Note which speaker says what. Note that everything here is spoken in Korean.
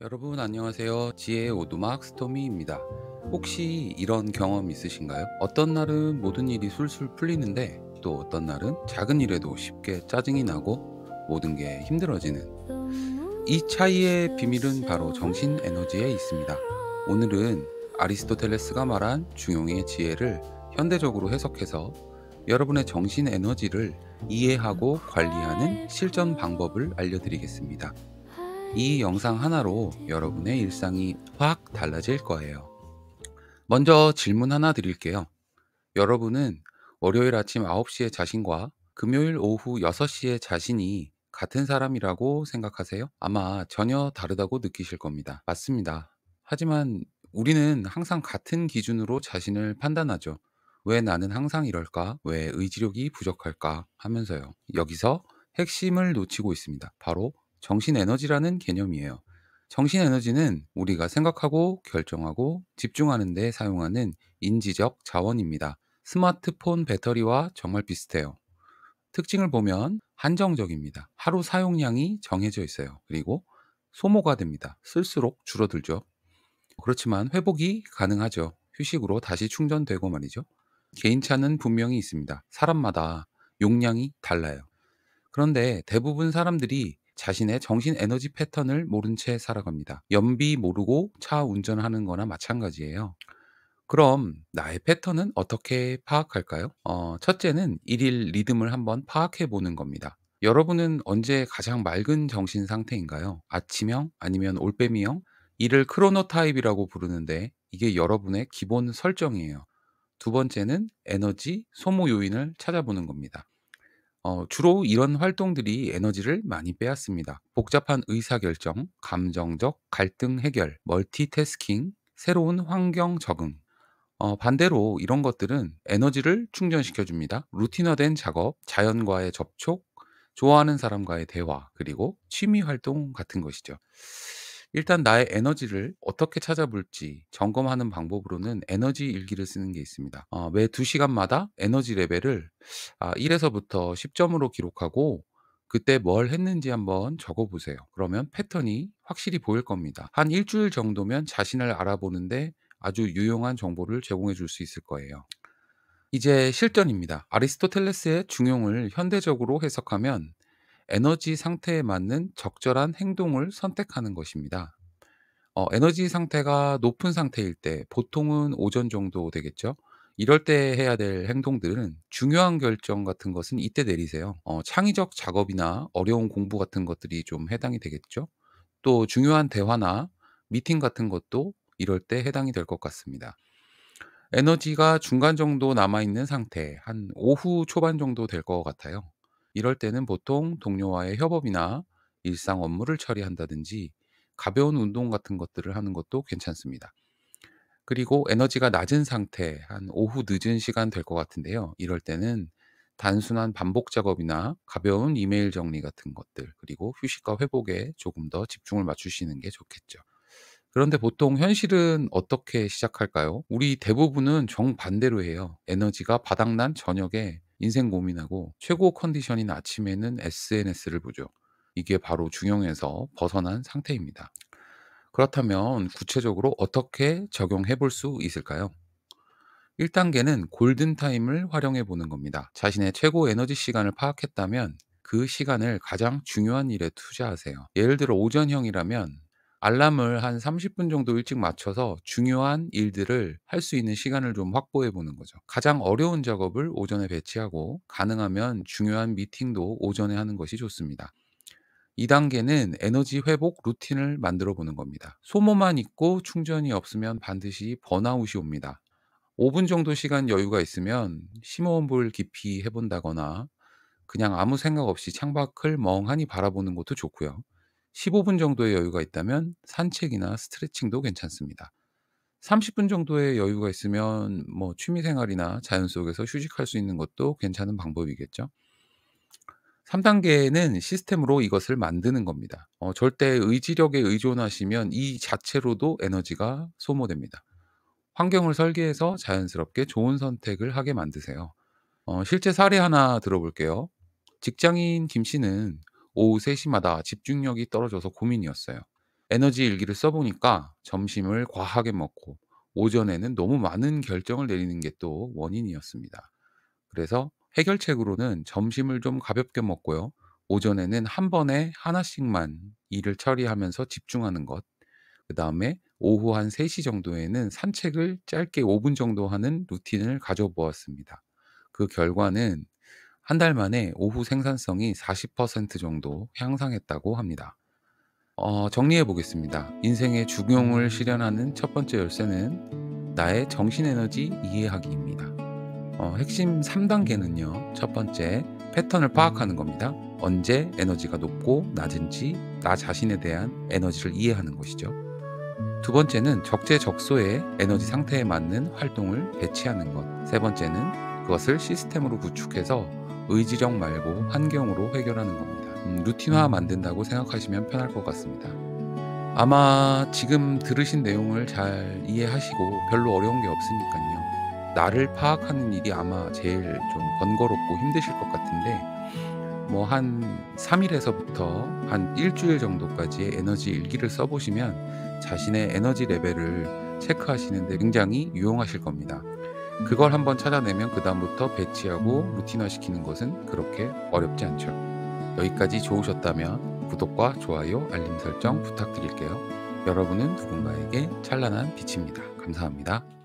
Speaker 1: 여러분 안녕하세요. 지혜의 오두막 스토미입니다. 혹시 이런 경험 있으신가요? 어떤 날은 모든 일이 술술 풀리는데 또 어떤 날은 작은 일에도 쉽게 짜증이 나고 모든 게 힘들어지는 이 차이의 비밀은 바로 정신 에너지에 있습니다. 오늘은 아리스토텔레스가 말한 중용의 지혜를 현대적으로 해석해서 여러분의 정신 에너지를 이해하고 관리하는 실전 방법을 알려드리겠습니다. 이 영상 하나로 여러분의 일상이 확 달라질 거예요. 먼저 질문 하나 드릴게요. 여러분은 월요일 아침 9시에 자신과 금요일 오후 6시에 자신이 같은 사람이라고 생각하세요? 아마 전혀 다르다고 느끼실 겁니다. 맞습니다. 하지만 우리는 항상 같은 기준으로 자신을 판단하죠. 왜 나는 항상 이럴까? 왜 의지력이 부족할까? 하면서요. 여기서 핵심을 놓치고 있습니다. 바로 정신 에너지라는 개념이에요. 정신 에너지는 우리가 생각하고 결정하고 집중하는 데 사용하는 인지적 자원입니다. 스마트폰 배터리와 정말 비슷해요. 특징을 보면 한정적입니다. 하루 사용량이 정해져 있어요. 그리고 소모가 됩니다. 쓸수록 줄어들죠. 그렇지만 회복이 가능하죠. 휴식으로 다시 충전되고 말이죠. 개인차는 분명히 있습니다. 사람마다 용량이 달라요. 그런데 대부분 사람들이 자신의 정신 에너지 패턴을 모른 채 살아갑니다. 연비 모르고 차 운전하는 거나 마찬가지예요. 그럼 나의 패턴은 어떻게 파악할까요? 첫째는 일일 리듬을 한번 파악해 보는 겁니다. 여러분은 언제 가장 맑은 정신 상태인가요? 아침형 아니면 올빼미형? 이를 크로노타입이라고 부르는데 이게 여러분의 기본 설정이에요. 두 번째는 에너지 소모 요인을 찾아보는 겁니다. 주로 이런 활동들이 에너지를 많이 빼앗습니다. 복잡한 의사결정, 감정적 갈등 해결, 멀티태스킹, 새로운 환경 적응. 반대로 이런 것들은 에너지를 충전시켜 줍니다. 루틴화된 작업, 자연과의 접촉, 좋아하는 사람과의 대화, 그리고 취미 활동 같은 것이죠. 일단 나의 에너지를 어떻게 찾아볼지 점검하는 방법으로는 에너지 일기를 쓰는 게 있습니다. 매 2시간마다 에너지 레벨을 1에서부터 10점으로 기록하고 그때 뭘 했는지 한번 적어 보세요. 그러면 패턴이 확실히 보일 겁니다. 한 일주일 정도면 자신을 알아보는데 아주 유용한 정보를 제공해 줄 수 있을 거예요. 이제 실전입니다. 아리스토텔레스의 중용을 현대적으로 해석하면 에너지 상태에 맞는 적절한 행동을 선택하는 것입니다. 에너지 상태가 높은 상태일 때 보통은 오전 정도 되겠죠. 이럴 때 해야 될 행동들은 중요한 결정 같은 것은 이때 내리세요. 창의적 작업이나 어려운 공부 같은 것들이 좀 해당이 되겠죠. 또 중요한 대화나 미팅 같은 것도 이럴 때 해당이 될 것 같습니다. 에너지가 중간 정도 남아있는 상태, 한 오후 초반 정도 될 것 같아요. 이럴 때는 보통 동료와의 협업이나 일상 업무를 처리한다든지 가벼운 운동 같은 것들을 하는 것도 괜찮습니다. 그리고 에너지가 낮은 상태, 한 오후 늦은 시간 될 것 같은데요. 이럴 때는 단순한 반복 작업이나 가벼운 이메일 정리 같은 것들, 그리고 휴식과 회복에 조금 더 집중을 맞추시는 게 좋겠죠. 그런데 보통 현실은 어떻게 시작할까요? 우리 대부분은 정반대로 해요. 에너지가 바닥난 저녁에 인생 고민하고 최고 컨디션인 아침에는 SNS를 보죠. 이게 바로 중용에서 벗어난 상태입니다. 그렇다면 구체적으로 어떻게 적용해 볼 수 있을까요? 1단계는 골든타임을 활용해 보는 겁니다. 자신의 최고 에너지 시간을 파악했다면 그 시간을 가장 중요한 일에 투자하세요. 예를 들어 오전형이라면 알람을 한 30분 정도 일찍 맞춰서 중요한 일들을 할 수 있는 시간을 좀 확보해 보는 거죠. 가장 어려운 작업을 오전에 배치하고 가능하면 중요한 미팅도 오전에 하는 것이 좋습니다. 2단계는 에너지 회복 루틴을 만들어 보는 겁니다. 소모만 있고 충전이 없으면 반드시 번아웃이 옵니다. 5분 정도 시간 여유가 있으면 심호흡을 깊이 해 본다거나 그냥 아무 생각 없이 창밖을 멍하니 바라보는 것도 좋고요. 15분 정도의 여유가 있다면 산책이나 스트레칭도 괜찮습니다. 30분 정도의 여유가 있으면 뭐 취미 생활이나 자연 속에서 휴식할 수 있는 것도 괜찮은 방법이겠죠. 3단계는 시스템으로 이것을 만드는 겁니다. 절대 의지력에 의존하시면 이 자체로도 에너지가 소모됩니다. 환경을 설계해서 자연스럽게 좋은 선택을 하게 만드세요. 실제 사례 하나 들어볼게요. 직장인 김 씨는 오후 3시마다 집중력이 떨어져서 고민이었어요. 에너지 일기를 써 보니까 점심을 과하게 먹고 오전에는 너무 많은 결정을 내리는 게 또 원인이었습니다. 그래서 해결책으로는 점심을 좀 가볍게 먹고요. 오전에는 한 번에 하나씩만 일을 처리하면서 집중하는 것. 그다음에 오후 한 3시 정도에는 산책을 짧게 5분 정도 하는 루틴을 가져 보았습니다. 그 결과는 한 달 만에 오후 생산성이 40% 정도 향상했다고 합니다. 정리해 보겠습니다. 인생의 중용을 실현하는 첫 번째 열쇠는 나의 정신 에너지 이해하기입니다. 핵심 3 단계는요. 첫 번째, 패턴을 파악하는 겁니다. 언제 에너지가 높고 낮은지 나 자신에 대한 에너지를 이해하는 것이죠. 두 번째는 적재적소의 에너지 상태에 맞는 활동을 배치하는 것. 세 번째는 그것을 시스템으로 구축해서 의지력 말고 환경으로 해결하는 겁니다. 루틴화 만든다고 생각하시면 편할 것 같습니다. 아마 지금 들으신 내용을 잘 이해하시고 별로 어려운 게 없으니까요. 나를 파악하는 일이 아마 제일 좀 번거롭고 힘드실 것 같은데 뭐 한 3 일에서부터 한 일 주일 정도까지의 에너지 일기를 써 보시면 자신의 에너지 레벨을 체크하시는 데 굉장히 유용하실 겁니다. 그걸 한번 찾아내면 그다음부터 배치하고 루틴화시키는 것은 그렇게 어렵지 않죠. 여기까지 좋으셨다면 구독과 좋아요, 알림 설정 부탁드릴게요. 여러분은 누군가에게 찬란한 빛입니다. 감사합니다.